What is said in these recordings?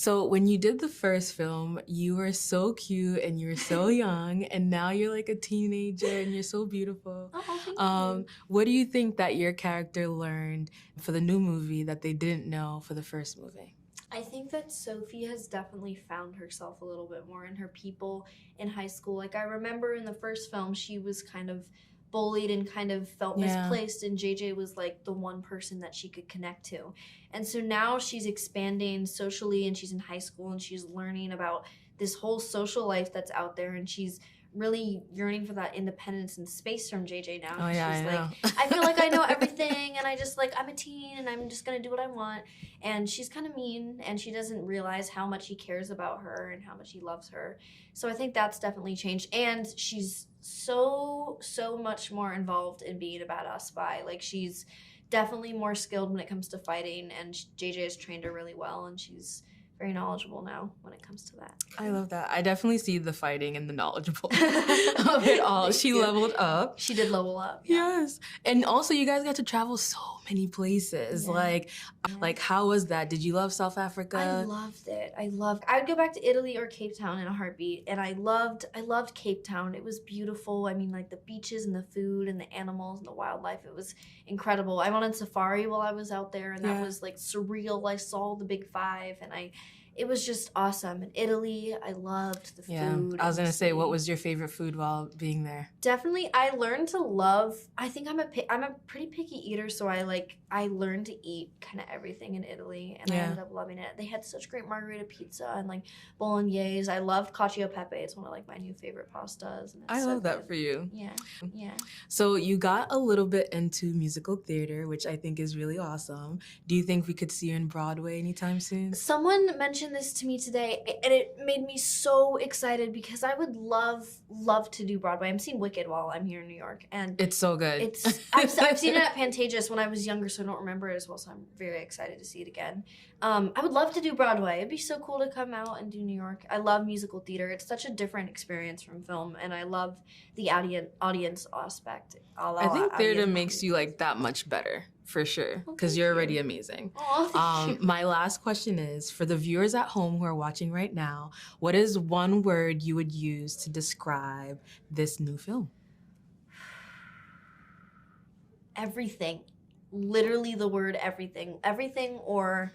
So when you did the first film, you were so cute and you were so young, and now you're like a teenager and you're so beautiful. Oh, thank you. What do you think that your character learned for the new movie that they didn't know for the first movie? I think that Sophie has definitely found herself a little bit more in her people in high school. Like, I remember in the first film, she was kind of bullied and kind of felt Yeah. misplaced, and JJ was like the one person that she could connect to. And so now she's expanding socially, and she's in high school, and she's learning about this whole social life that's out there, and she's really yearning for that independence and space from JJ now. Oh yeah, She's I know. like, I feel like I know everything, and I just like, I'm a teen and I'm just gonna do what I want. And she's kind of mean, and she doesn't realize how much he cares about her and how much he loves her. So I think that's definitely changed. And she's so much more involved in being a badass spy. Like, she's definitely more skilled when it comes to fighting, and JJ has trained her really well, and she's very knowledgeable now when it comes to that. I love that. I definitely see the fighting and the knowledgeable of it all. She leveled up. She did level up. Yeah. Yes. And also you guys got to travel so many places. Yeah. Like how was that? Did you love South Africa? I loved it. I'd go back to Italy or Cape Town in a heartbeat, and I loved Cape Town. It was beautiful. I mean, like the beaches and the food and the animals and the wildlife, it was incredible. I went on safari while I was out there, and that was like surreal. I saw the big five, and it was just awesome. In Italy, I loved the food. I was gonna say, what was your favorite food while being there? Definitely, I learned to love. I think I'm a pretty picky eater, so I learned to eat kind of everything in Italy, and I ended up loving it. They had such great margherita pizza and like bolognese. I loved cacio e pepe. It's one of like my new favorite pastas. And I love that for you. Yeah. So you got a little bit into musical theater, which I think is really awesome. Do you think we could see you in Broadway anytime soon? Someone mentioned this to me today, and it made me so excited because I would love to do Broadway. I'm seeing Wicked while I'm here in New York, and it's so good. I've seen it at Pantages when I was younger, so I don't remember it as well. So I'm very excited to see it again. I would love to do Broadway. It'd be so cool to come out and do New York. I love musical theater. It's such a different experience from film, and I love the audience aspect. I think theater makes you like that much better. For sure, because you're already amazing. Oh, thank you. My last question is, for the viewers at home who are watching right now, what is one word you would use to describe this new film? Everything. Literally the word everything. Everything or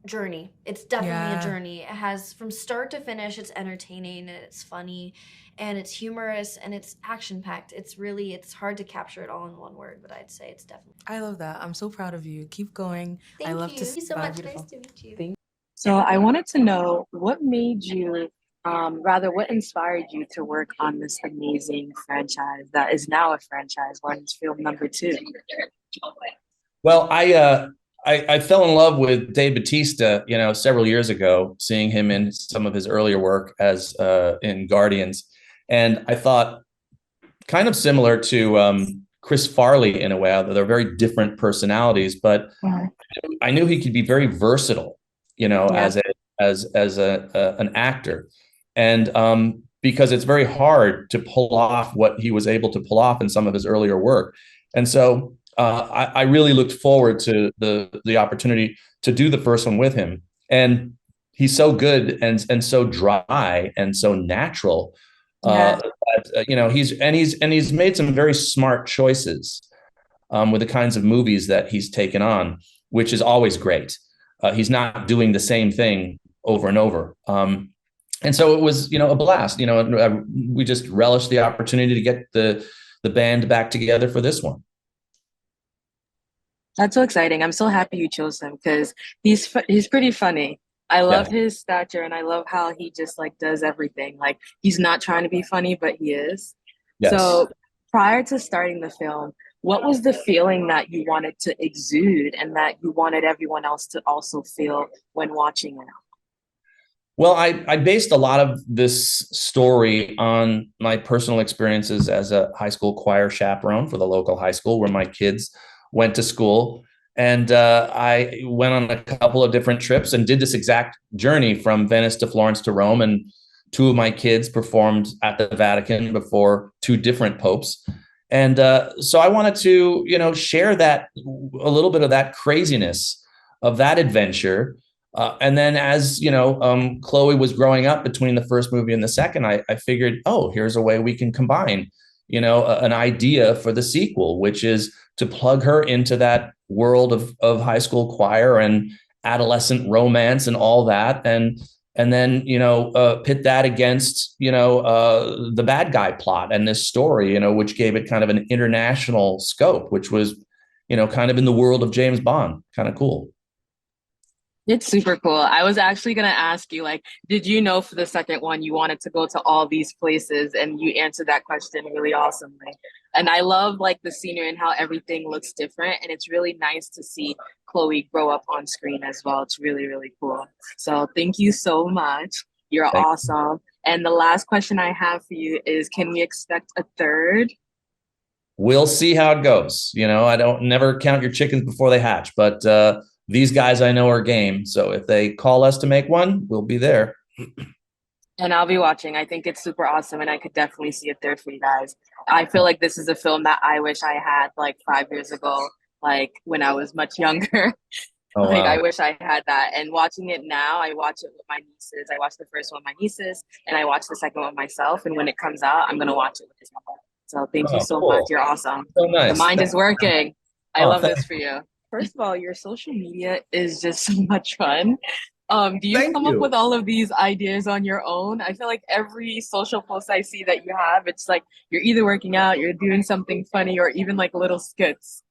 journey. It's definitely a journey. It has, from start to finish, it's entertaining and it's funny and it's humorous and it's action-packed. It's hard to capture it all in one word, but I'd say it's definitely. I love that. I'm so proud of you. Keep going. Thank I love you. to Thank you so much. Nice to meet you. So I wanted to know what made you, what inspired you to work on this amazing franchise that is now a franchise, Martin's film number 2? Well, I fell in love with Dave Bautista, several years ago, seeing him in some of his earlier work as in Guardians. And I thought, kind of similar to Chris Farley in a way, although they're very different personalities, but I knew he could be very versatile, as an actor. And because it's very hard to pull off what he was able to pull off in some of his earlier work. And so I really looked forward to the opportunity to do the first one with him. And he's so good and so dry and so natural. He's made some very smart choices with the kinds of movies that he's taken on, which is always great. He's not doing the same thing over and over. And so it was, a blast. We just relished the opportunity to get the band back together for this one. That's so exciting. I'm so happy you chose him because he's pretty funny. I love his stature, and I love how he just like does everything. Like, he's not trying to be funny, but he is. Yes. So prior to starting the film, what was the feeling that you wanted to exude and that you wanted everyone else to also feel when watching it? Well, I based a lot of this story on my personal experiences as a high school choir chaperone for the local high school where my kids went to school. And I went on a couple of different trips and did this exact journey from Venice to Florence to Rome. And 2 of my kids performed at the Vatican before 2 different popes. And so I wanted to, share that, a little bit of that craziness of that adventure And then as you know, Chloe was growing up between the first movie and the second, I figured, oh, here's a way we can combine, an idea for the sequel, which is to plug her into that world of high school choir and adolescent romance and all that, and then pit that against the bad guy plot and this story, which gave it kind of an international scope, which was kind of in the world of James Bond, kind of cool. It's super cool. I was actually gonna ask you, like, did you know for the second one you wanted to go to all these places? And you answered that question really awesomely. And I love like the scenery and how everything looks different. And it's really nice to see Chloe grow up on screen as well. It's really, really cool. So thank you so much. You're awesome. And the last question I have for you is, can we expect a third? We'll see how it goes. I don't never count your chickens before they hatch, but these guys I know are game. So if they call us to make one, we'll be there. And I'll be watching. I think it's super awesome, and I could definitely see a third for you guys. I feel like this is a film that I wish I had like 5 years ago, like when I was much younger. Oh, Like, wow. I wish I had that. And watching it now, I watch it with my nieces. I watched the first one with my nieces, and I watched the second one myself. And when it comes out, I'm gonna watch it with his mother. So thank you Oh, so much. cool. You're awesome. So The nice. mind is working. I Oh, love this for you. First of all, your social media is just so much fun. Do you Thank come up you. with all of these ideas on your own? I feel like every social post I see that you have, it's like you're either working out, you're doing something funny, or even like little skits.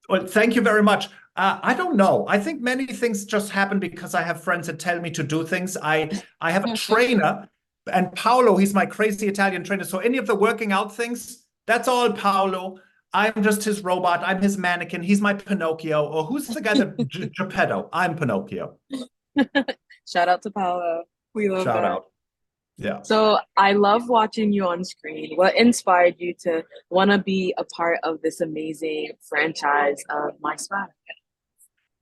Well, thank you very much. I don't know. I think many things just happen because I have friends that tell me to do things. I have a trainer, and Paolo, he's my crazy Italian trainer. So any of the working out things, that's all Paolo. I'm just his robot. I'm his mannequin. He's my Pinocchio. Or who's the guy that Geppetto? I'm Pinocchio. Shout out to Paolo. We love Shout that. out. Yeah. So I love watching you on screen. What inspired you to want to be a part of this amazing franchise of My Spy?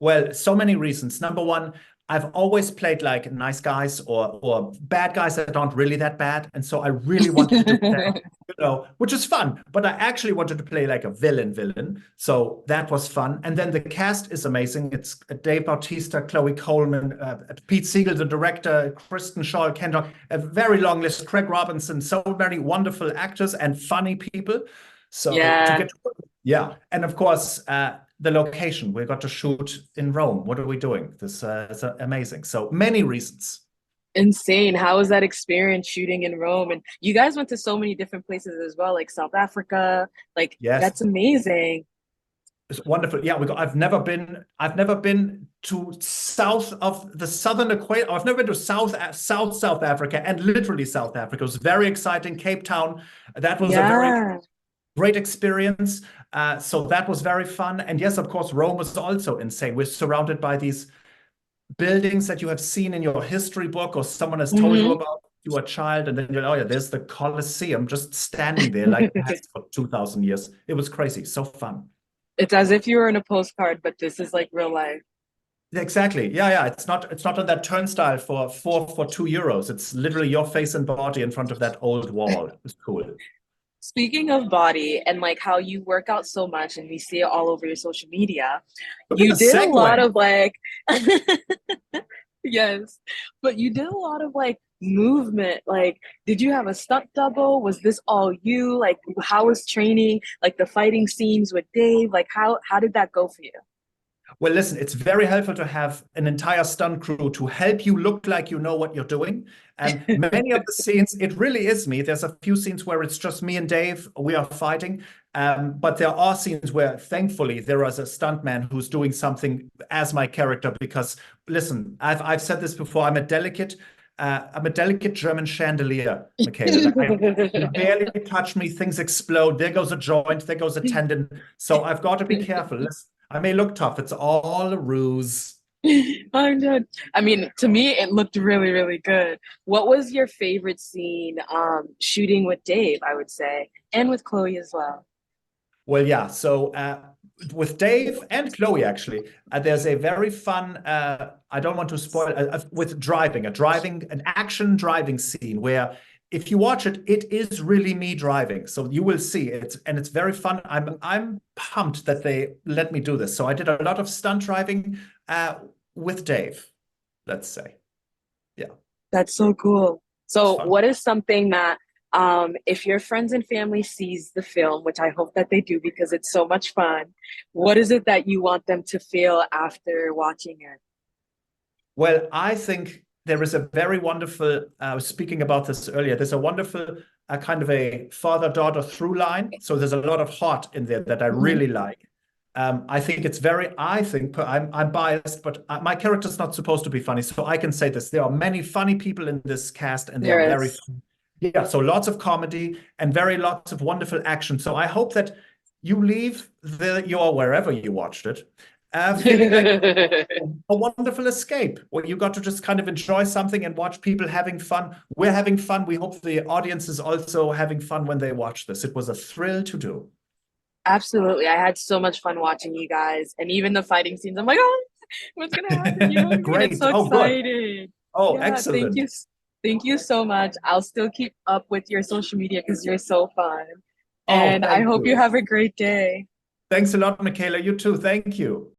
Well, so many reasons. Number one, I've always played like nice guys or bad guys that aren't really that bad. And so I really wanted to play, which is fun, but I actually wanted to play like a villain. So that was fun. And then the cast is amazing. It's Dave Bautista, Chole Coleman, Pete Segal, the director, Kristen, Schaal, Jeong, a very long list, Craig Robinson, so many wonderful actors and funny people. So to Yeah. get, yeah. And of course, the location. We got to shoot in Rome. What are we doing? This is amazing. So many reasons. Insane. How was that experience shooting in Rome? And you guys went to so many different places as well, like South Africa. Like, Yes, that's amazing. it's wonderful. Yeah, I've never been to south of the southern equator. I've never been to South Africa, and literally South Africa. It was very exciting. Cape Town. That was a very Yeah. great experience. So that was very fun. And yes, of course, Rome was also insane. We're surrounded by these buildings that you have seen in your history book or someone has told you about you were a child, and then you're, oh yeah, there's the Colosseum just standing there like it has for 2,000 years. It was crazy, so fun. It's as if you were in a postcard, but this is like real life. Exactly. Yeah. It's not on that turnstile for 2 euros. It's literally your face and body in front of that old wall. It's cool. Speaking of body and like how you work out so much and we see it all over your social media, Look at you the did a lot segue. of like, yes, but you did a lot of like movement. Like, did you have a stunt double? Was this all you? Like, how was training? Like the fighting scenes with Dave? Like, how did that go for you? Well, listen, it's very helpful to have an entire stunt crew to help you look like you know what you're doing. And many of the scenes, it really is me. There's a few scenes where it's just me and Dave. We are fighting. But there are scenes where, thankfully, there is a stuntman who's doing something as my character. Because, listen, I've said this before. I'm a delicate German chandelier, Michaela. You barely touch me, things explode. There goes a joint, there goes a tendon. So I've got to be careful. Listen, I may look tough. It's all a ruse. I'm done. I mean, to me, it looked really, really good. What was your favorite scene shooting with Dave, I would say, and with Chloe as well? Well, yeah. So with Dave and Chloe, actually, there's a very fun. I don't want to spoil with driving, an action driving scene where, if you watch it, it is really me driving. So you will see it, and it's very fun. I'm pumped that they let me do this. So I did a lot of stunt driving with Dave, let's say. Yeah. That's so cool. So Fun. what is something that if your friends and family sees the film, which I hope that they do because it's so much fun, what is it that you want them to feel after watching it? Well, I think there is a very wonderful, I was speaking about this earlier, there's a wonderful kind of a father-daughter through line. So there's a lot of heart in there that I really like. I think it's very, I'm biased, but my character's not supposed to be funny. So I can say this, there are many funny people in this cast and they are very funny. Yeah, so lots of comedy and lots of wonderful action. So I hope that you leave your wherever you watched it, feeling like a wonderful escape where you got to just kind of enjoy something and watch people having fun. We're having fun. We hope the audience is also having fun when they watch this. It was a thrill to do. Absolutely. I had so much fun watching you guys, and even the fighting scenes. I'm like, oh, what's gonna happen? You know what I mean? Great. It's so Oh, good. exciting. Oh, Yeah, excellent. thank you so much. I'll still keep up with your social media because you're so fun. Oh, And I thank hope you. you have a great day. Thanks a lot, Michaela. You too. Thank you.